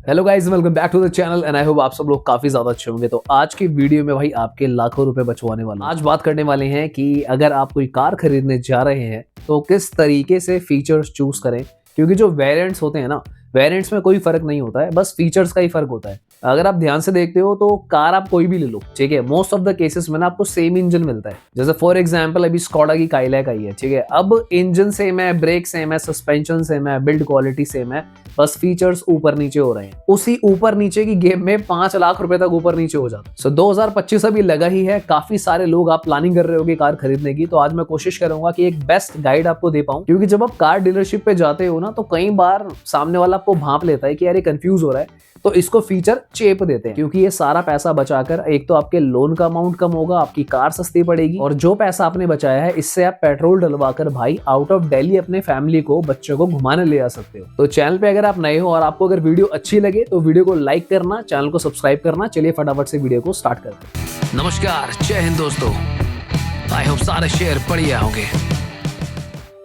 Hello guys, welcome back to the channel and I hope आप सब लोग काफी ज्यादा अच्छे होंगे। तो आज की वीडियो में भाई आपके लाखों रुपए बचवाने वाला आज बात करने वाले हैं कि अगर आप कोई कार खरीदने जा रहे हैं तो किस तरीके से फीचर्स चूज करें। क्योंकि जो वेरिएंट्स होते हैं ना, वेरिएंट्स में कोई फर्क नहीं होता है, बस फीचर्स का ही फर्क होता है। अगर आप ध्यान से देखते हो तो कार आप कोई भी ले लो, ठीक है, मोस्ट ऑफ द केसेस में ना आपको सेम इंजन मिलता है। जैसे फॉर एग्जांपल अभी स्कोडा की काइलैक आई है, ठीक है। अब इंजन सेम है, ब्रेक सेम है, सस्पेंशन सेम है, बिल्ड क्वालिटी सेम है, बस फीचर्स ऊपर नीचे हो रहे हैं। उसी ऊपर नीचे की गेम में 5 लाख रुपए तक ऊपर नीचे हो जाता है। सो 2025 अभी लगा ही है, काफी सारे लोग आप प्लानिंग कर रहे होगे कार खरीदने की। तो आज मैं कोशिश करूंगा कि एक बेस्ट गाइड आपको दे पाऊं, क्योंकि जब आप कार डीलरशिप पे जाते हो ना तो कई बार सामने वाला आपको भांप लेता है कि यार ये कंफ्यूज हो रहा है, तो इसको फीचर चेप देते हैं। क्योंकि ये सारा पैसा बचाकर एक तो आपके लोन का अमाउंट कम होगा, आपकी कार सस्ती पड़ेगी, और जो पैसा आपने बचाया है इससे आप पेट्रोल डलवाकर भाई आउट ऑफ दिल्ली अपने फैमिली को, बच्चों को घुमाने ले आ सकते हो। तो चैनल पे अगर आप नए हो और आपको अगर वीडियो अच्छी लगे तो वीडियो को लाइक करना, चैनल को सब्सक्राइब करना। चलिए फटाफट से वीडियो को स्टार्ट करते हैं। नमस्कार, जय हिंद दोस्तों। आई होप सारे शेयर बढ़िया होंगे।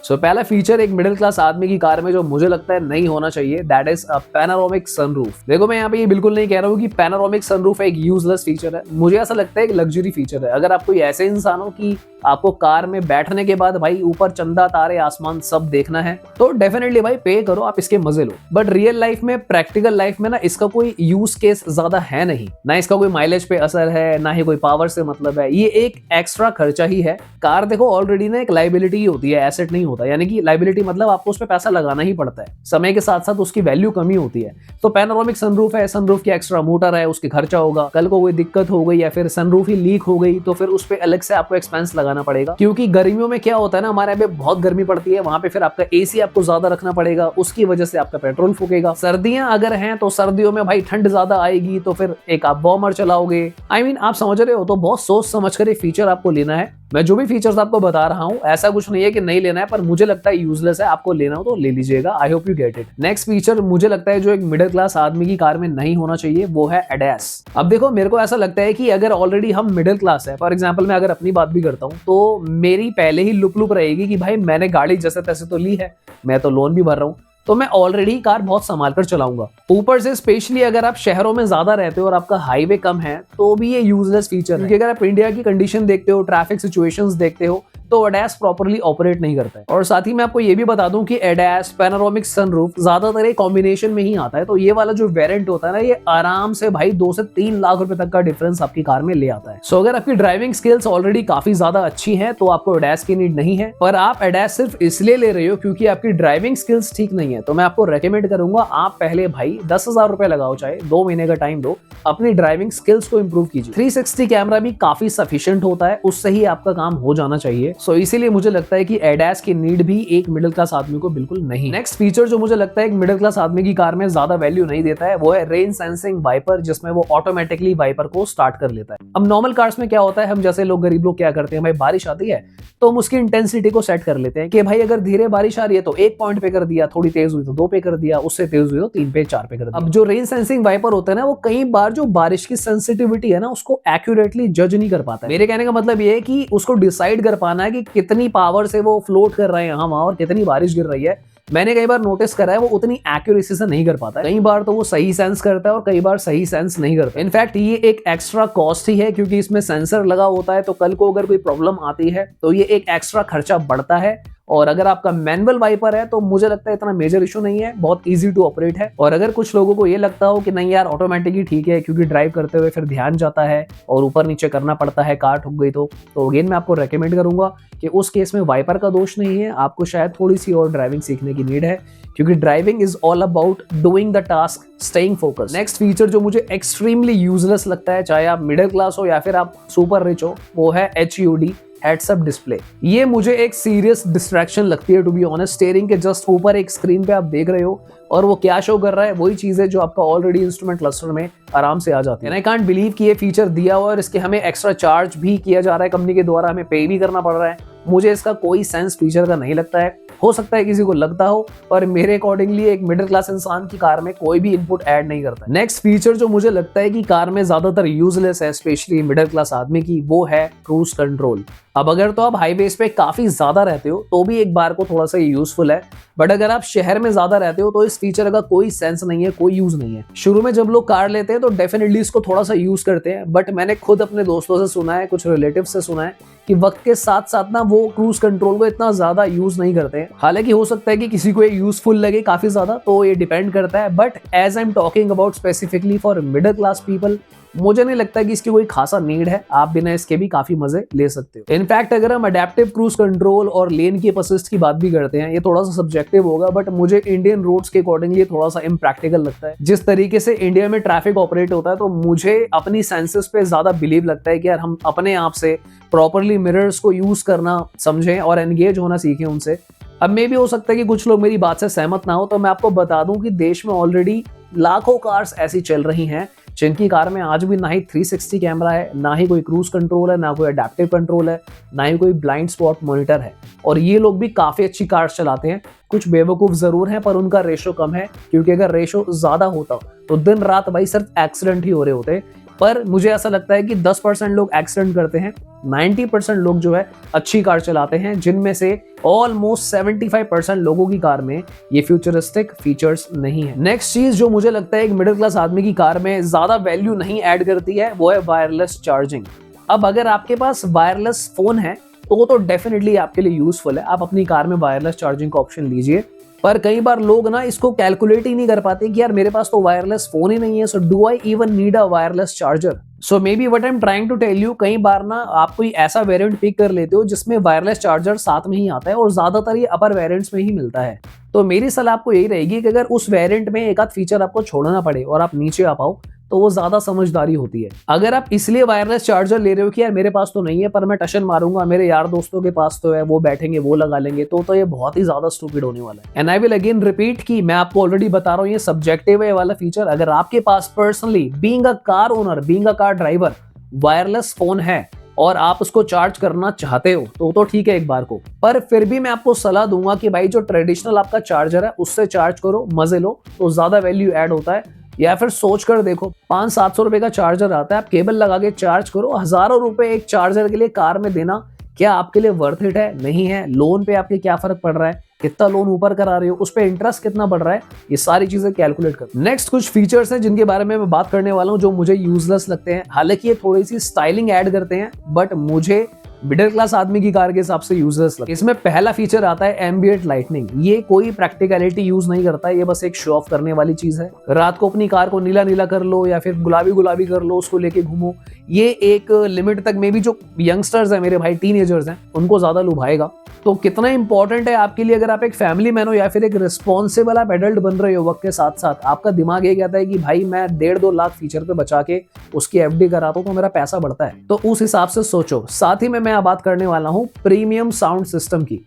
सो पहला फीचर एक मिडिल क्लास आदमी की कार में जो मुझे लगता है नहीं होना चाहिए, that is a panoramic sunroof. देखो, मैं यहाँ पे ये बिल्कुल नहीं कह रहा हूँ कि पैनोरामिक सनरूफ एक यूजलेस फीचर है। मुझे ऐसा लगता है एक लग्जरी फीचर है। अगर आप कोई ऐसे इंसान हो कि आपको कार में बैठने के बाद भाई ऊपर चंदा तारे आसमान सब देखना है, तो डेफिनेटली भाई पे करो, आप इसके मजे लो। बट रियल लाइफ में, प्रैक्टिकल लाइफ में ना इसका कोई यूज केस ज्यादा है नहीं। ना इसका कोई माइलेज पे असर है, ना ही कोई पावर से मतलब है। ये एक एक्स्ट्रा खर्चा ही है। कार देखो ऑलरेडी ना एक लाइबिलिटी ही होती है, एसेट नहीं होता। यानी कि लाइबिलिटी मतलब आपको उस पर पैसा लगाना ही पड़ता है, समय के साथ साथ उसकी वैल्यू कमी होती है। तो पैनोरामिक सनरूफ है, सनरूफ की एक्स्ट्रा मोटर है, उसके खर्चा होगा। कल को कोई दिक्कत हो गई या फिर सनरूफ ही लीक हो गई तो फिर उस पर अलग से आपको एक्सपेंस लगाना पड़ेगा। क्योंकि गर्मियों में क्या होता है ना, हमारे यहाँ पे बहुत गर्मी पड़ती है, वहां पे फिर आपका एसी आपको ज्यादा रखना पड़ेगा, उसकी वजह से आपका पेट्रोल फूकेगा। सर्दियां अगर हैं तो सर्दियों में भाई ठंड ज्यादा आएगी तो फिर एक आप वार्मर चलाओगे। आप समझ रहे हो। तो बहुत सोच समझ कर ये फीचर आपको लेना है। मैं जो भी फीचर्स आपको बता रहा हूं ऐसा कुछ नहीं है कि नहीं लेना है, पर मुझे लगता है यूजलेस है। आपको लेना हो तो ले लीजिएगा। I hope you get it. Next feature मुझे लगता है जो एक मिडिल क्लास आदमी की कार में नहीं होना चाहिए, वो है एडैस। अब देखो, मेरे को ऐसा लगता है कि अगर ऑलरेडी हम मिडिल क्लास है, फॉर एग्जाम्पल मैं अगर अपनी बात भी करता हूं तो मेरी पहले ही लुप रहेगी कि भाई मैंने गाड़ी जैसे तैसे तो ली है, मैं तो लोन भी भर रहा हूं, तो मैं ऑलरेडी कार बहुत संभाल कर चलाऊंगा। ऊपर से स्पेशली अगर आप शहरों में ज्यादा रहते हो और आपका हाईवे कम है तो भी ये यूजलेस फीचर है। क्योंकि अगर आप इंडिया की कंडीशन देखते हो, ट्रैफिक सिचुएशंस देखते हो, तो एडैस प्रॉपर्ली ऑपरेट नहीं करता है। और साथ ही मैं आपको ये भी बता दूं कि एडैस, पैनोरामिक सनरूफ ज्यादातर एक कॉम्बिनेशन में ही आता है। तो ये वाला जो वेरिएंट होता है ना, ये आराम से भाई 2 से 3 लाख रुपए तक का डिफरेंस आपकी कार में ले आता है। सो अगर आपकी ड्राइविंग स्किल्स ऑलरेडी काफी ज्यादा अच्छी है तो आपको एडैस की नीड नहीं है। पर आप एडैस सिर्फ इसलिए ले रहे हो क्योंकि आपकी ड्राइविंग स्किल्स ठीक नहीं है, तो मैं आपको रेकमेंड करूंगा आप पहले भाई 10,000 रुपए लगाओ, चाहे 2 महीने का टाइम दो, अपनी ड्राइविंग स्किल्स को इंप्रूव कीजिए। 360 कैमरा भी काफी सफिशिएंट होता है, उससे ही आपका काम हो जाना चाहिए। सो इसीलिए मुझे लगता है कि एडैस की नीड भी एक मिडिल क्लास आदमी को बिल्कुल नहीं। नेक्स्ट फीचर जो मुझे लगता है एक मिडिल क्लास आदमी की कार में ज्यादा वैल्यू नहीं देता है, वो है रेन सेंसिंग वाइपर, जिसमें वो ऑटोमेटिकली वाइपर को स्टार्ट कर लेता है। अब नॉर्मल कार्स में क्या होता है, हम जैसे लोग गरीब लोग क्या करते हैं, भाई बारिश आती है तो हम उसकी इंटेंसिटी को सेट कर लेते हैं कि भाई अगर धीरे बारिश आ रही है तो 1 पॉइंट पे कर दिया, थोड़ी तेज हुई तो 2 पे कर दिया, उससे तेज हुई तो 3 पे 4 पे कर दिया। अब जो रेन सेंसिंग वाइपर होता है ना, वो कई बार जो बारिश की सेंसिटिविटी है ना उसको एक्यूरेटली जज नहीं कर पाता है। मेरे कहने का मतलब ये है कि उसको डिसाइड कर पाना है कि कितनी पावर से वो फ्लोट कर रहे हैं यहाँ वहां और कितनी बारिश गिर रही है। मैंने कई बार नोटिस करा है वो उतनी एक्यूरेसी से नहीं कर पाता है। कई बार तो वो सही सेंस करता है और कई बार सही सेंस नहीं करता। इनफैक्ट ये एक एक्स्ट्रा कॉस्ट ही है, क्योंकि इसमें सेंसर लगा होता है, तो कल को अगर कोई प्रॉब्लम आती है तो ये एक एक्स्ट्रा खर्चा बढ़ता है। और अगर आपका मैनुअल वाइपर है तो मुझे लगता है इतना मेजर इशू नहीं है, बहुत इजी टू ऑपरेट है। और अगर कुछ लोगों को ये लगता हो कि नहीं यार ऑटोमेटिक ही ठीक है, क्योंकि ड्राइव करते हुए फिर ध्यान जाता है और ऊपर नीचे करना पड़ता है, कार ठुक गई तो अगेन मैं आपको रेकमेंड करूंगा कि उस केस में वाइपर का दोष नहीं है, आपको शायद थोड़ी सी और ड्राइविंग सीखने की नीड है, क्योंकि driving is all about doing the task, staying focus. Next feature जो मुझे एक्सट्रीमली यूजलेस लगता है, चाहे आप मिडिल क्लास हो या फिर आप सुपर रिच हो, वो है HUD, हेड्स अप डिस्प्ले। ये मुझे एक सीरियस डिस्ट्रैक्शन लगती है टू बी ऑनेस्ट। स्टीयरिंग के जस्ट ऊपर एक स्क्रीन पे आप देख रहे हो और वो क्या शो कर रहा है, वही चीज है जो आपका ऑलरेडी इंस्ट्रूमेंट क्लस्टर में आराम से आ जाती है। आई कांट बिलीव कि ये फीचर दिया हुआ और इसके हमें एक्स्ट्रा चार्ज भी किया जा रहा है, कंपनी के द्वारा हमें पे भी करना पड़ रहा है। मुझे इसका कोई सेंस फीचर का नहीं लगता है। हो सकता है किसी को लगता हो, पर मेरे अकॉर्डिंगली एक मिडिल क्लास इंसान की कार में कोई भी इनपुट ऐड नहीं करता। नेक्स्ट फीचर जो मुझे लगता है कि कार में ज्यादातर यूजलेस है, स्पेशली मिडिल क्लास आदमी की, वो है क्रूज कंट्रोल। अब अगर तो आप हाईवेज पे काफी ज्यादा रहते हो तो भी एक बार को थोड़ा सा यूजफुल है, बट अगर आप शहर में ज्यादा रहते हो तो इस फीचर का कोई सेंस नहीं है, कोई यूज नहीं है। शुरू में जब लोग कार लेते हैं तो डेफिनेटली इसको थोड़ा सा यूज करते हैं, बट मैंने खुद अपने दोस्तों से सुना है, कुछ रिलेटिव से सुना है कि वक्त के साथ साथ ना वो क्रूज कंट्रोल को इतना ज्यादा यूज नहीं करते हैं। हालांकि हो सकता है कि किसी को ये यूजफुल लगे काफी ज्यादा, तो ये डिपेंड करता है, but as I am talking about specifically for middle class people, मुझे नहीं लगता कि इसकी कोई खासा नीड है। आप बिना इसके भी काफी मजे ले सकते हो। इनफैक्ट अगर हम अडेप्टिव क्रूज कंट्रोल और लेन की असिस्ट की बात भी करते हैं, ये थोड़ा सा सब्जेक्टिव होगा, बट मुझे इंडियन रोड्स के अकॉर्डिंगली थोड़ा सा इम्प्रैक्टिकल लगता है। जिस तरीके से इंडिया में ट्रैफिक ऑपरेट होता है, तो मुझे अपनी सेंसेस पे ज्यादा बिलीव लगता है कि यार हम अपने आप से प्रॉपरली मिरर्स को यूज करना समझें और एंगेज होना सीखें उनसे। अब मे भी हो सकता है कि कुछ लोग मेरी बात से सहमत ना हो, तो मैं आपको बता दूं कि देश में ऑलरेडी लाखों कार्स ऐसी चल रही हैं जिनकी कार में आज भी ना ही 360 कैमरा है, ना ही कोई क्रूज कंट्रोल है, ना कोई अडेप्टिव कंट्रोल है, ना ही कोई ब्लाइंड स्पॉट मॉनिटर है। और ये लोग भी काफी अच्छी कार्स चलाते हैं। कुछ बेवकूफ जरूर हैं, पर उनका रेशो कम है, क्योंकि अगर रेशो ज्यादा होता तो दिन रात भाई सिर्फ एक्सीडेंट ही हो रहे होते। पर मुझे ऐसा लगता है कि 10% लोग एक्सीडेंट करते हैं, 90% लोग जो है अच्छी कार चलाते हैं, जिनमें से ऑलमोस्ट 75% लोगों की कार में ये फ्यूचरिस्टिक फीचर्स नहीं है। नेक्स्ट चीज जो मुझे लगता है एक मिडिल क्लास आदमी की कार में ज्यादा वैल्यू नहीं ऐड करती है, वो है वायरलेस चार्जिंग। अब अगर आपके पास वायरलेस फोन है तो डेफिनेटली आपके लिए यूजफुल है, आप अपनी कार में वायरलेस चार्जिंग का ऑप्शन लीजिए। पर कई बार लोग ना इसको कैलकुलेट ही नहीं कर पाते कि यार मेरे पास तो वायरलेस फोन ही नहीं है, so do I even need a wireless charger. So maybe what I am trying to tell you, कई बार ना आप कोई ऐसा वेरिएंट पिक कर लेते हो जिसमें वायरलेस चार्जर साथ में ही आता है, और ज्यादातर ये अपर वेरिएंट्स में ही मिलता है। तो मेरी सलाह आपको यही रहेगी कि अगर उस वेरिएंट में एक आध फीचर आपको छोड़ना पड़े और आप नीचे आ पाओ, तो वो ज्यादा समझदारी होती है। अगर आप इसलिए वायरलेस चार्जर ले रहे हो कि यार मेरे पास तो नहीं है, पर मैं टशन मारूंगा, मेरे यार दोस्तों के पास तो है, वो बैठेंगे वो लगा लेंगे, तो ये बहुत ही ज्यादा स्टूपिड होने वाला है। And I will again repeat कि मैं आपको ऑलरेडी बता रहा हूँ, ये सब्जेक्टिव है वाला फीचर। अगर आपके पास personally being a car owner, being a car driver, wireless phone है और आप उसको चार्ज करना चाहते हो तो ठीक है एक बार को, पर फिर भी मैं आपको सलाह दूंगा कि भाई जो ट्रेडिशनल आपका चार्जर है उससे चार्ज करो, मजे लो, तो ज्यादा वैल्यू ऐड होता है। या फिर सोच कर देखो, 500-700 रुपए का चार्जर आता है, आप केबल लगा के चार्ज करो, हजारों रुपए एक चार्जर के लिए कार में देना क्या आपके लिए वर्थ इट है? नहीं है। लोन पे आपके क्या फर्क पड़ रहा है, कितना लोन ऊपर करा रहे हो, उस पर इंटरेस्ट कितना बढ़ रहा है, ये सारी चीजें कैलकुलेट कर। नेक्स्ट कुछ फीचर्स हैं जिनके बारे में मैं बात करने वाला हूं जो मुझे यूजलेस लगते हैं। हालांकि ये थोड़ी सी स्टाइलिंग ऐड करते हैं, बट मुझे मिडिल क्लास आदमी की कार के हिसाब से यूजलेस लगता है। इसमें पहला फीचर आता है एम्बिएंट लाइटनिंग। ये कोई प्रैक्टिकलिटी यूज नहीं करता है, ये बस एक शो ऑफ करने वाली चीज है। रात को अपनी कार को नीला नीला कर लो या फिर गुलाबी गुलाबी कर लो, उसको लेके घूमो। ये एक लिमिट तक में भी जो यंगस्टर्स हैं, मेरे भाई टीनेजर्स हैं, उनको ज्यादा लुभाएगा। तो कितना इंपॉर्टेंट है आपके लिए, अगर आप एक फैमिली मैन हो या फिर एक रिस्पॉन्सिबल आप एडल्ट बन रहे हो, वक्त के साथ साथ आपका दिमाग ये कहता है कि भाई मैं 1.5-2 लाख फीचर पे बचा के उसकी एफडी कराता हूं तो मेरा पैसा बढ़ता है, तो उस हिसाब से सोचो। साथ ही में मैं बात करने वाला हूं प्रीमियम साउंड सिस्टम की।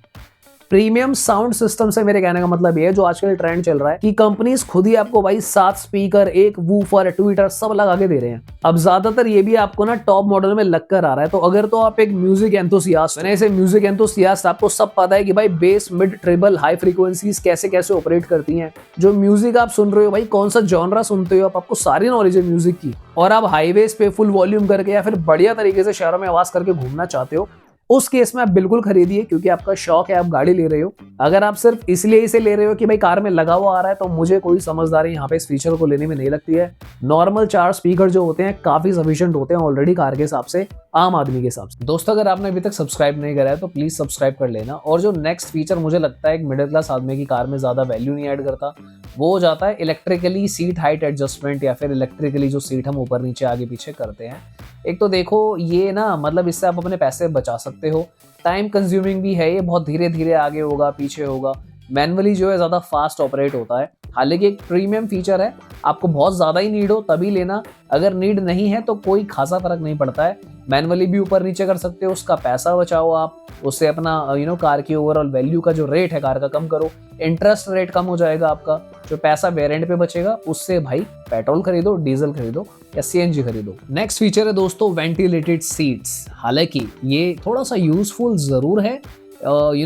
प्रीमियम साउंड सिस्टम से मेरे कहने का मतलब ये है, जो आजकल ट्रेंड चल रहा है कि कंपनीज खुद ही आपको भाई 7 स्पीकर, एक वूफर, ट्विटर सब लगा के दे रहे हैं। अब ज्यादातर ये भी आपको ना टॉप मॉडल में लग कर आ रहा है। तो अगर तो आप एक म्यूजिक एंथुसियास्ट है, ऐसे म्यूजिक एंथुसियास्ट, आपको सब पता है कि भाई बेस, मिड, ट्रिबल, हाई फ्रीक्वेंसीज कैसे कैसे ऑपरेट करती हैं। जो म्यूजिक आप सुन रहे हो भाई, कौन सा जॉनरा सुनते हो आपको सारी नॉलेज है म्यूजिक की, और आप हाईवेज पे फुल वॉल्यूम करके या फिर बढ़िया तरीके से शहरों में आवाज करके घूमना चाहते हो, उस केस में आप बिल्कुल खरीदिए, क्योंकि आपका शौक है, आप गाड़ी ले रहे हो। अगर आप सिर्फ इसलिए इसे ले रहे हो कि भाई कार में लगा हुआ आ रहा है, तो मुझे कोई समझदारी यहाँ पे इस फीचर को लेने में नहीं लगती है। नॉर्मल 4 स्पीकर जो होते हैं काफी सफिशिएंट होते हैं ऑलरेडी कार के हिसाब से, आम आदमी के हिसाब से। दोस्तों अगर आपने अभी तक सब्सक्राइब नहीं करा है तो प्लीज सब्सक्राइब कर लेना। और जो नेक्स्ट फीचर मुझे लगता है एक मिडिल क्लास आदमी की कार में ज्यादा वैल्यू नहीं ऐड करता, वो हो जाता है इलेक्ट्रिकली सीट हाइट एडजस्टमेंट, या फिर इलेक्ट्रिकली जो सीट हम ऊपर नीचे आगे पीछे करते हैं। एक तो देखो ये ना, मतलब इससे आप अपने पैसे बचा सकते हो, टाइम कंज्यूमिंग भी है, ये बहुत धीरे धीरे आगे होगा पीछे होगा, मैनुअली जो है ज्यादा फास्ट ऑपरेट होता है। हालांकि एक प्रीमियम फीचर है, आपको बहुत ज्यादा ही नीड हो तभी लेना, अगर नीड नहीं है तो कोई खासा फर्क नहीं पड़ता है। मैनुअली भी ऊपर नीचे कर सकते हो, उसका पैसा बचाओ आप, उससे अपना कार की ओवरऑल वैल्यू का जो रेट है कार का कम करो, इंटरेस्ट रेट कम हो जाएगा आपका, जो पैसा वेरिएंट पे बचेगा उससे भाई पेट्रोल खरीदो, डीजल खरीदो या सीएनजी खरीदो। नेक्स्ट फीचर है दोस्तों वेंटिलेटेड सीट्स। हालांकि ये थोड़ा सा यूजफुल जरूर है,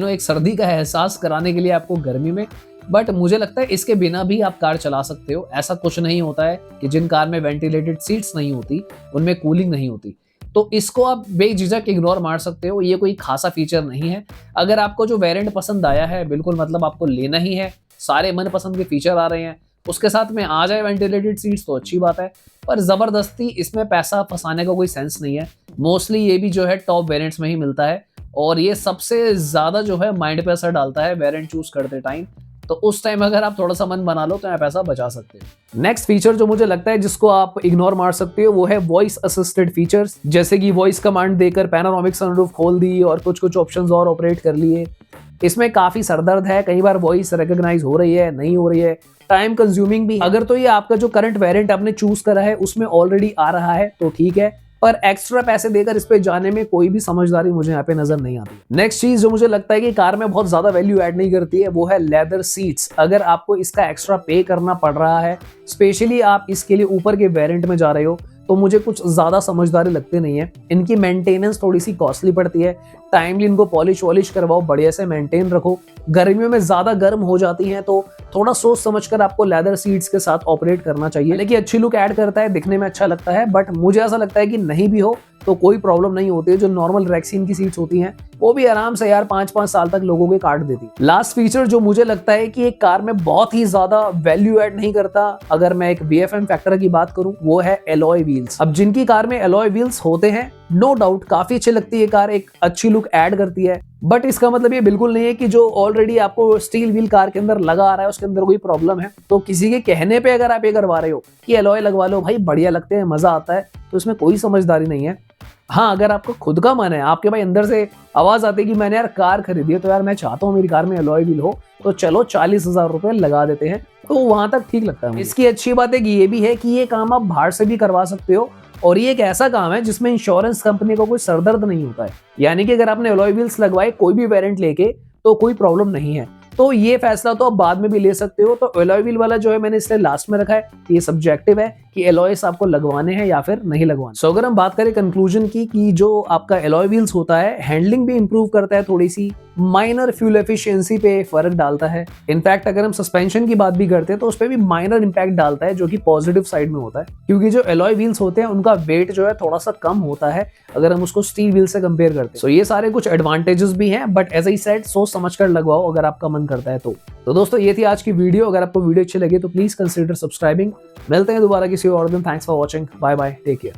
एक सर्दी का एहसास कराने के लिए आपको गर्मी में, बट मुझे लगता है इसके बिना भी आप कार चला सकते हो। ऐसा कुछ नहीं होता है कि जिन कार में वेंटिलेटेड सीट्स नहीं होती उनमें कूलिंग नहीं होती। तो इसको आप बेझिझक इग्नोर मार सकते हो, ये कोई खासा फीचर नहीं है। अगर आपको जो वेरिएंट पसंद आया है बिल्कुल मतलब आपको लेना ही है, सारे मनपसंद के फीचर आ रहे हैं, उसके साथ में आ जाए वेंटिलेटेड सीट्स तो अच्छी बात है, पर ज़बरदस्ती इसमें पैसा फंसाने का कोई सेंस नहीं है। मोस्टली ये भी जो है टॉप वेरिएंट्स में ही मिलता है और ये सबसे ज़्यादा जो है माइंड पे असर डालता है वेरिएंट चूज करते टाइम। तो उस टाइम अगर आप थोड़ा सा मन बना लो तो यहाँ पैसा बचा सकते हो। नेक्स्ट फीचर जो मुझे लगता है जिसको आप इग्नोर मार सकते हो वो है वॉइस असिस्टेड फीचर्स, जैसे कि वॉइस कमांड देकर पैनोरामिक सनरूफ खोल दी और कुछ कुछ ऑप्शंस और ऑपरेट कर लिए। इसमें काफी सरदर्द है, कई बार वॉइस रिकॉग्नाइज हो रही है, नहीं हो रही है, टाइम कंज्यूमिंग भी। अगर तो ये आपका जो करंट वेरिएंट आपने चूज करा है उसमें ऑलरेडी आ रहा है तो ठीक है, पर एक्स्ट्रा पैसे देकर इस पे जाने में कोई भी समझदारी मुझे यहाँ पे नजर नहीं आती। नेक्स्ट चीज जो मुझे लगता है कि कार में बहुत ज्यादा वैल्यू ऐड नहीं करती है वो है लेदर सीट्स। अगर आपको इसका एक्स्ट्रा पे करना पड़ रहा है, स्पेशली आप इसके लिए ऊपर के वेरिएंट में जा रहे हो, तो मुझे कुछ ज्यादा समझदारी लगती नहीं है। इनकी मेंटेनेंस थोड़ी सी कॉस्टली पड़ती है, टाइमली इनको पॉलिश वॉलिश करवाओ, बढ़िया से मेंटेन रखो। गर्मियों में ज्यादा गर्म हो जाती हैं तो थोड़ा सोच समझकर आपको लेदर सीट्स के साथ ऑपरेट करना चाहिए। लेकिन अच्छी लुक ऐड करता है, दिखने में अच्छा लगता है, बट मुझे ऐसा लगता है कि नहीं भी हो तो कोई प्रॉब्लम नहीं होती है। जो नॉर्मल रेक्सीन की सीट्स होती हैं वो भी आराम से यार 5-5 साल तक लोगों के काट देती। लास्ट फीचर जो मुझे लगता है कि एक कार में बहुत ही ज्यादा वैल्यू ऐड नहीं करता, अगर मैं एक VFM फैक्टर की बात करूं, वो है एलॉय व्हील्स। अब जिनकी कार में एलॉय व्हील्स होते हैं, नो डाउट काफी अच्छी लगती है कार, एक अच्छी लुक ऐड करती है, बट इसका मतलब ये बिल्कुल नहीं है कि जो ऑलरेडी आपको स्टील व्हील कार के अंदर लगा आ रहा है उसके अंदर कोई प्रॉब्लम है। तो किसी के कहने पे अगर आप ये करवा रहे हो कि एलॉय लगवा लो भाई, बढ़िया लगते हैं, मजा आता है, तो इसमें कोई समझदारी नहीं है। हाँ, अगर आपको खुद का मन है, आपके भाई अंदर से आवाज आती है कि मैंने यार कार खरीदी है तो यार मैं चाहता हूँ मेरी कार में एलॉय व्हील हो, तो चलो 40,000 रुपए लगा देते हैं, तो वहां तक ठीक लगता है। इसकी अच्छी बात है कि ये भी है कि ये काम आप बाहर से भी करवा सकते हो और ये एक ऐसा काम है जिसमें इंश्योरेंस कंपनी को कोई सरदर्द नहीं होता है। यानी कि अगर आपने एलॉय व्हील्स लगवाए कोई भी वेरिएंट लेके तो कोई प्रॉब्लम नहीं है। तो ये फैसला तो आप बाद में भी ले सकते हो। तो एलॉय व्हील वाला जो है मैंने इसलिए लास्ट में रखा है, ये सब्जेक्टिव है कि एलॉयस आपको लगवाने हैं या फिर नहीं लगवाने। सो अगर हम बात करें कंक्लूजन की कि जो आपका एलॉय व्हील्स होता है हैंडलिंग भी इंप्रूव करता है, थोड़ी सी माइनर फ्यूल एफिशिएंसी पे फर्क डालता है। इनफैक्ट अगर हम सस्पेंशन की बात भी करते हैं तो उस पर भी माइनर इंपैक्ट डालता है, जो कि पॉजिटिव साइड में होता है, क्योंकि जो एलॉय व्हील्स होते हैं उनका वेट जो है थोड़ा सा कम होता है अगर हम उसको स्टील व्हील से कंपेयर करते हैं। सो ये सारे कुछ एडवांटेजेस भी हैं, बट एज आई सेड सोच समझ कर लगवाओ अगर आपका मन करता है तो दोस्तों ये थी आज की वीडियो। अगर आपको वीडियो अच्छी लगी तो प्लीज कंसीडर सब्सक्राइबिंग। मिलते हैं दोबारा किसी और दिन। Thanks for watching, bye bye, take care.